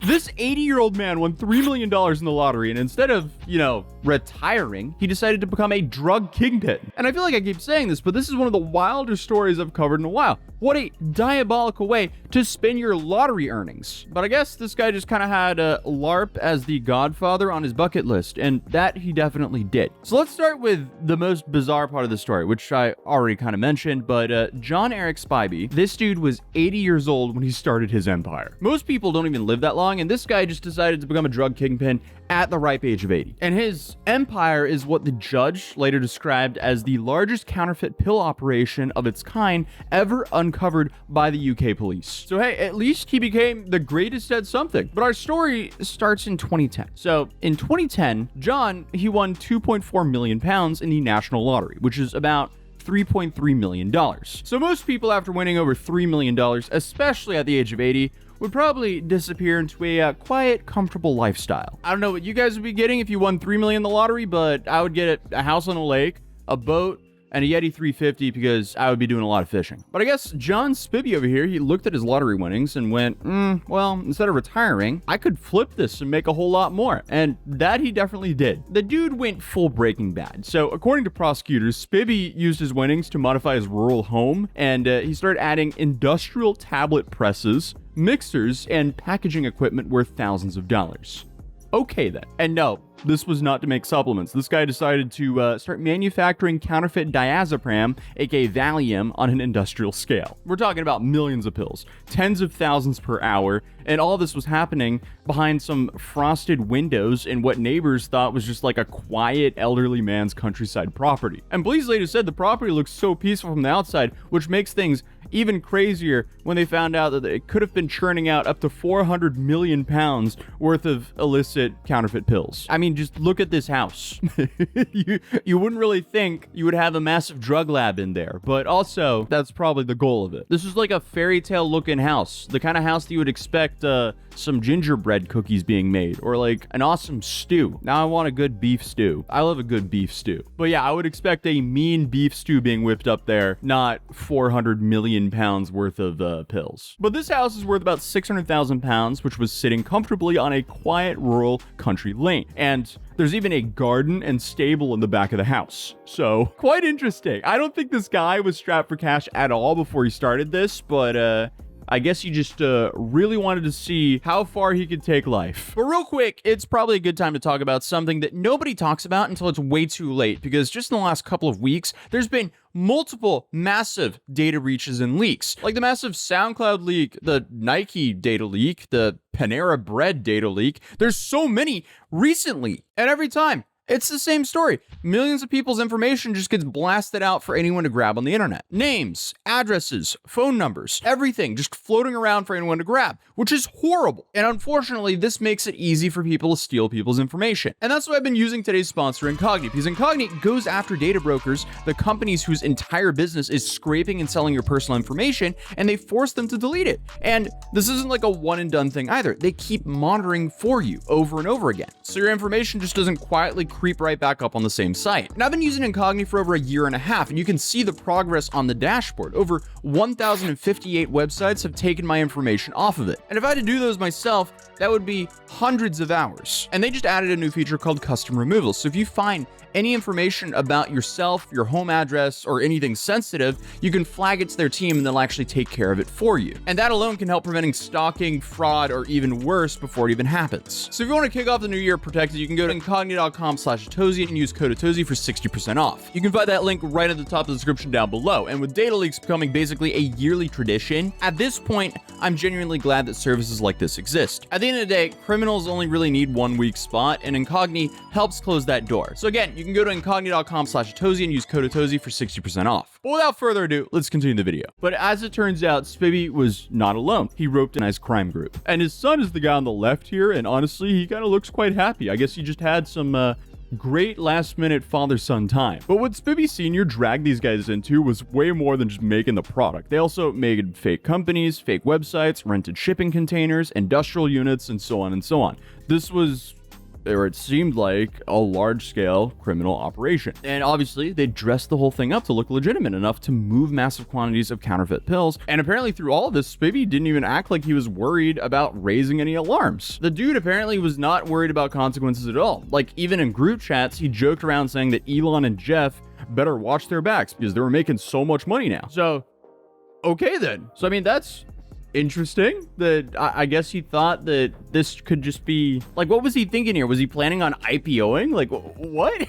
This 80-year-old man won $3 million in the lottery, and instead of, retiring, he decided to become a drug kingpin. And I feel like I keep saying this, but this is one of the wilder stories I've covered in a while. What a diabolical way to spend your lottery earnings. But I guess this guy just kind of had a LARP as the Godfather on his bucket list, and that he definitely did. So let's start with the most bizarre part of the story, which I already kind of mentioned, but John Eric Spivey, this dude was 80 years old when he started his empire. Most people don't even live that long, and this guy just decided to become a drug kingpin at the ripe age of 80. And his empire is what the judge later described as the largest counterfeit pill operation of its kind ever uncovered by the UK police. So hey, at least he became the greatest at something. But our story starts in 2010. So in 2010, John, he won 2.4 million pounds in the national lottery, which is about $3.3 million. So most people after winning over $3 million, especially at the age of 80, would probably disappear into a quiet, comfortable lifestyle. I don't know what you guys would be getting if you won $3 million in the lottery, but I would get a house on a lake, a boat, and a Yeti 350 because I would be doing a lot of fishing. But I guess John Spivey over here, he looked at his lottery winnings and went, well, instead of retiring, I could flip this and make a whole lot more. And that he definitely did. The dude went full Breaking Bad. So according to prosecutors, Spivey used his winnings to modify his rural home, and he started adding industrial tablet presses, mixers, and packaging equipment worth thousands of dollars. Okay then. And no, this was not to make supplements. This guy decided to start manufacturing counterfeit diazepam, aka Valium, on an industrial scale. We're talking about millions of pills, tens of thousands per hour, and all this was happening behind some frosted windows in what neighbors thought was just like a quiet elderly man's countryside property. And police later said the property looks so peaceful from the outside, which makes things even crazier when they found out that it could have been churning out up to 400 million pounds worth of illicit counterfeit pills. I mean, just look at this house. you wouldn't really think you would have a massive drug lab in there, but also that's probably the goal of it. This is like a fairy tale looking house, the kind of house that you would expect some gingerbread cookies being made, or like an awesome stew. Now I want a good beef stew. I love a good beef stew. But yeah, I would expect a mean beef stew being whipped up there, not 400 million pounds worth of pills. But this house is worth about 600,000 pounds, which was sitting comfortably on a quiet rural country lane. And there's even a garden and stable in the back of the house. So quite interesting. I don't think this guy was strapped for cash at all before he started this, but I guess he just really wanted to see how far he could take life. But real quick, it's probably a good time to talk about something that nobody talks about until it's way too late, because just in the last couple of weeks, there's been multiple massive data breaches and leaks, like the massive SoundCloud leak, the Nike data leak, the Panera Bread data leak. There's so many recently, and every time it's the same story. Millions of people's information just gets blasted out for anyone to grab on the internet. Names, addresses, phone numbers, everything just floating around for anyone to grab, which is horrible. And unfortunately, this makes it easy for people to steal people's information. And that's why I've been using today's sponsor, Incogni, because Incogni goes after data brokers, the companies whose entire business is scraping and selling your personal information, and they force them to delete it. And this isn't like a one and done thing either. They keep monitoring for you over and over again. So your information just doesn't quietly creep right back up on the same site. And I've been using Incogni for over a year and a half, and you can see the progress on the dashboard. Over 1,058 websites have taken my information off of it. And if I had to do those myself, that would be hundreds of hours. And they just added a new feature called custom removal. So if you find any information about yourself, your home address, or anything sensitive, you can flag it to their team and they'll actually take care of it for you. And that alone can help preventing stalking, fraud, or even worse before it even happens. So if you want to kick off the new year protected, you can go to incogni.com/Atozy and use code Atozy for 60% off. You can find that link right at the top of the description down below. And with data leaks becoming basically a yearly tradition, at this point, I'm genuinely glad that services like this exist. At the end of the day, criminals only really need one weak spot, and Incogni helps close that door. So again, you can go to incogni.com/Atozy and use code Atozy for 60% off. But without further ado, let's continue the video. But as it turns out, Spivey was not alone. He roped a nice crime group. And his son is the guy on the left here, and honestly, he kind of looks quite happy. I guess he just had some great last-minute father-son time. But what Spivey Sr. dragged these guys into was way more than just making the product. They also made fake companies, fake websites, rented shipping containers, industrial units, and so on and so on. This was or it seemed like, a large-scale criminal operation. And obviously, they dressed the whole thing up to look legitimate enough to move massive quantities of counterfeit pills. And apparently through all of this, Spivvy didn't even act like he was worried about raising any alarms. The dude apparently was not worried about consequences at all. Like, even in group chats, he joked around saying that Elon and Jeff better watch their backs because they were making so much money now. So, okay then. So, I mean, that's interesting. That I guess he thought that this could just be like, what was he thinking here? Was he planning on IPOing? Like, what?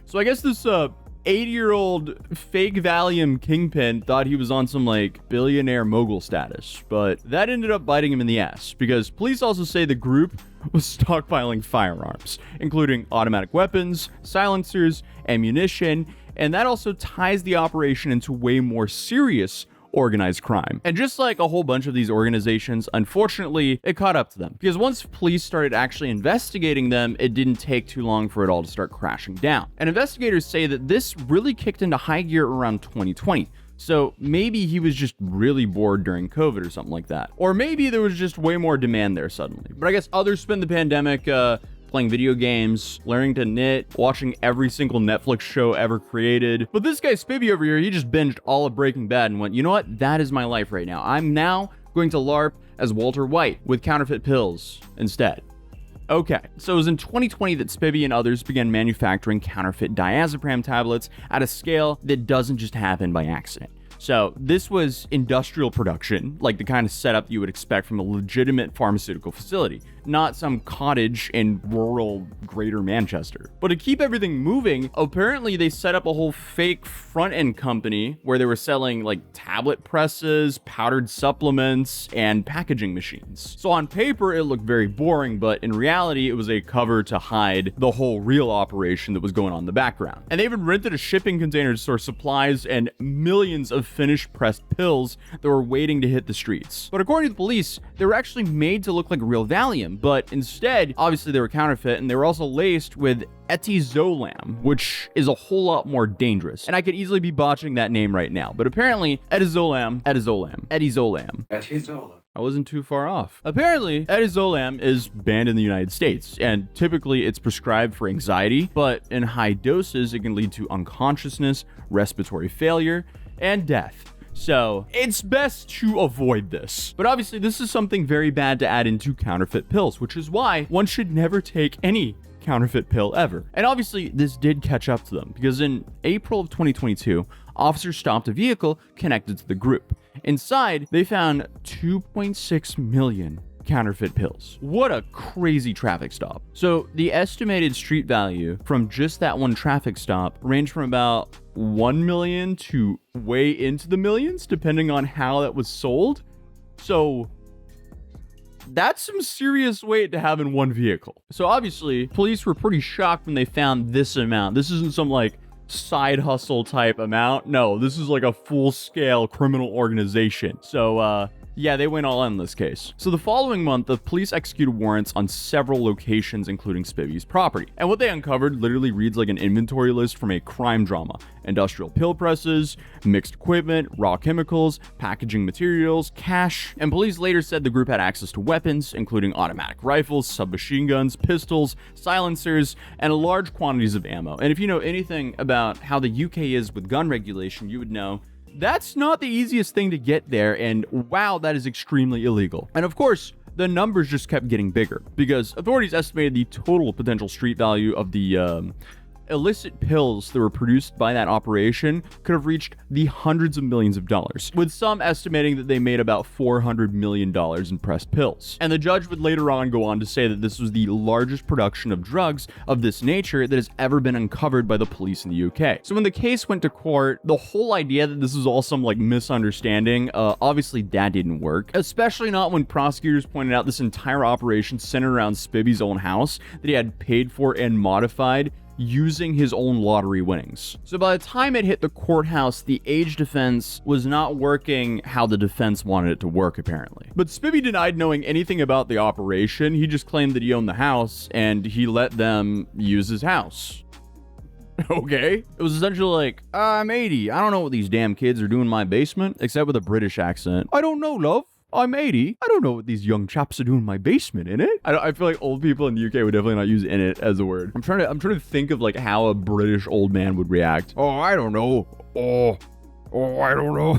So I guess this 80-year-old fake Valium Kingpin thought he was on some like billionaire mogul status, but that ended up biting him in the ass because police also say the group was stockpiling firearms, including automatic weapons, silencers, ammunition, and that also ties the operation into way more serious organized crime. And just like a whole bunch of these organizations, unfortunately, it caught up to them. Because once police started actually investigating them, it didn't take too long for it all to start crashing down. And investigators say that this really kicked into high gear around 2020. So maybe he was just really bored during COVID or something like that. Or maybe there was just way more demand there suddenly. But I guess others spent the pandemic playing video games, learning to knit, watching every single Netflix show ever created. But this guy Spivvy over here, he just binged all of Breaking Bad and went, you know what? That is my life right now. I'm now going to LARP as Walter White with counterfeit pills instead. Okay, so it was in 2020 that Spivvy and others began manufacturing counterfeit diazepam tablets at a scale that doesn't just happen by accident. So this was industrial production, like the kind of setup you would expect from a legitimate pharmaceutical facility, not some cottage in rural Greater Manchester. But to keep everything moving, apparently they set up a whole fake front-end company where they were selling like tablet presses, powdered supplements, and packaging machines. So on paper, it looked very boring, but in reality, it was a cover to hide the whole real operation that was going on in the background. And they even rented a shipping container to store supplies and millions of finished pressed pills that were waiting to hit the streets. But according to the police, they were actually made to look like real Valium, but instead, obviously they were counterfeit, and they were also laced with Atozy, which is a whole lot more dangerous. And I could easily be botching that name right now, but apparently Atozy. I wasn't too far off. Apparently, Atozy is banned in the United States, and typically it's prescribed for anxiety, but in high doses, it can lead to unconsciousness, respiratory failure, and death. So it's best to avoid this. But obviously, this is something very bad to add into counterfeit pills, which is why one should never take any counterfeit pill ever. And obviously, this did catch up to them, because in April of 2022, officers stopped a vehicle connected to the group. Inside, they found 2.6 million counterfeit pills. What a crazy traffic stop. So the estimated street value from just that one traffic stop ranged from about 1 million to way into the millions, depending on how that was sold. So that's some serious weight to have in one vehicle. So obviously, police were pretty shocked when they found this amount. This isn't some like side hustle type amount. No, this is like a full-scale criminal organization. So yeah, they went all in this case. So the following month, the police executed warrants on several locations, including Spivvy's property. And what they uncovered literally reads like an inventory list from a crime drama. Industrial pill presses, mixed equipment, raw chemicals, packaging materials, cash. And police later said the group had access to weapons, including automatic rifles, submachine guns, pistols, silencers, and large quantities of ammo. And if you know anything about how the UK is with gun regulation, you would know that's not the easiest thing to get there, and wow, that is extremely illegal. And of course, the numbers just kept getting bigger, because authorities estimated the total potential street value of the illicit pills that were produced by that operation could have reached the hundreds of millions of dollars, with some estimating that they made about $400 million in pressed pills. And the judge would later on go on to say that this was the largest production of drugs of this nature that has ever been uncovered by the police in the UK. So when the case went to court, the whole idea that this was all some like misunderstanding, obviously that didn't work, especially not when prosecutors pointed out this entire operation centered around Spivvy's own house that he had paid for and modified using his own lottery winnings. So by the time it hit the courthouse, the age defense was not working how the defense wanted it to work, apparently. But Spivvy denied knowing anything about the operation. He just claimed that he owned the house and he let them use his house. Okay. It was essentially like, I'm 80. I don't know what these damn kids are doing in my basement, except with a British accent. I don't know, love. I'm 80. I don't know what these young chaps are doing in my basement, innit? I feel like old people in the UK would definitely not use innit as a word. I'm trying to think of like how a British old man would react. Oh, I don't know. Oh, I don't know.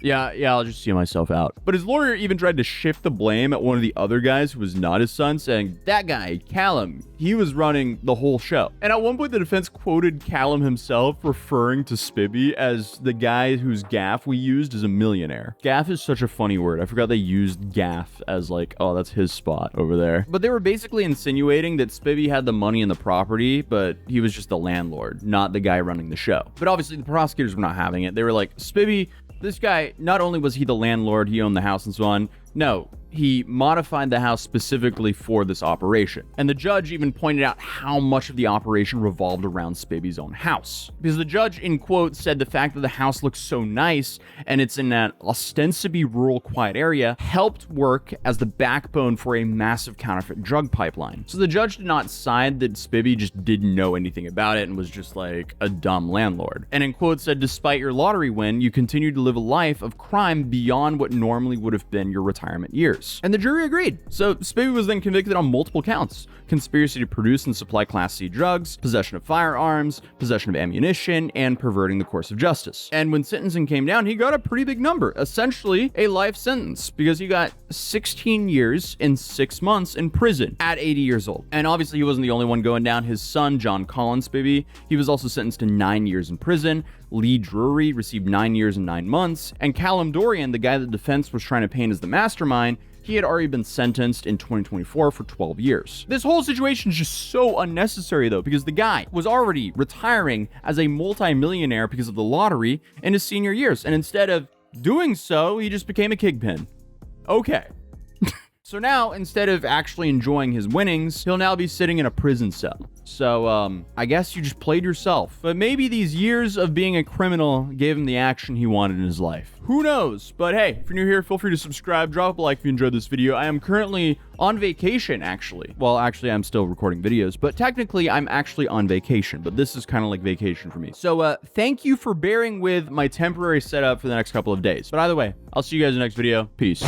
Yeah, I'll just see myself out. But his lawyer even tried to shift the blame at one of the other guys who was not his son, saying, that guy, Callum, he was running the whole show. And at one point, the defense quoted Callum himself referring to Spivvy as the guy whose gaff we used as a millionaire. Gaff is such a funny word. I forgot they used gaff as like, oh, that's his spot over there. But they were basically insinuating that Spivvy had the money and the property, but he was just the landlord, not the guy running the show. But obviously, the prosecutors were not having it. They were like, Spivvy, this guy, not only was he the landlord, he owned the house and so on. No, he modified the house specifically for this operation. And the judge even pointed out how much of the operation revolved around Spivvy's own house. Because the judge, in quote, said the fact that the house looks so nice and it's in that ostensibly rural, quiet area helped work as the backbone for a massive counterfeit drug pipeline. So the judge did not side that Spivvy just didn't know anything about it and was just like a dumb landlord. And in quote said, despite your lottery win, you continue to live a life of crime beyond what normally would have been your retirement years. And the jury agreed. So Spivvy was then convicted on multiple counts: conspiracy to produce and supply Class C drugs, possession of firearms, possession of ammunition, and perverting the course of justice. And when sentencing came down, he got a pretty big number, essentially a life sentence, because he got 16 years and 6 months in prison at 80 years old. And obviously he wasn't the only one going down. His son, John Collins Spivvy, he was also sentenced to 9 years in prison. Lee Drury received 9 years and 9 months. And Callum Dorian, the guy the defense was trying to paint as the mastermind, he had already been sentenced in 2024 for 12 years. This whole situation is just so unnecessary though, because the guy was already retiring as a multi-millionaire because of the lottery in his senior years. And instead of doing so, he just became a kingpin. Okay. So now, instead of actually enjoying his winnings, he'll now be sitting in a prison cell. So, I guess you just played yourself. But maybe these years of being a criminal gave him the action he wanted in his life. Who knows? But hey, if you're new here, feel free to subscribe, drop a like if you enjoyed this video. I am currently on vacation, actually. Well, actually, I'm still recording videos, but technically, I'm actually on vacation. But this is kind of like vacation for me. So, thank you for bearing with my temporary setup for the next couple of days. But either way, I'll see you guys in the next video. Peace.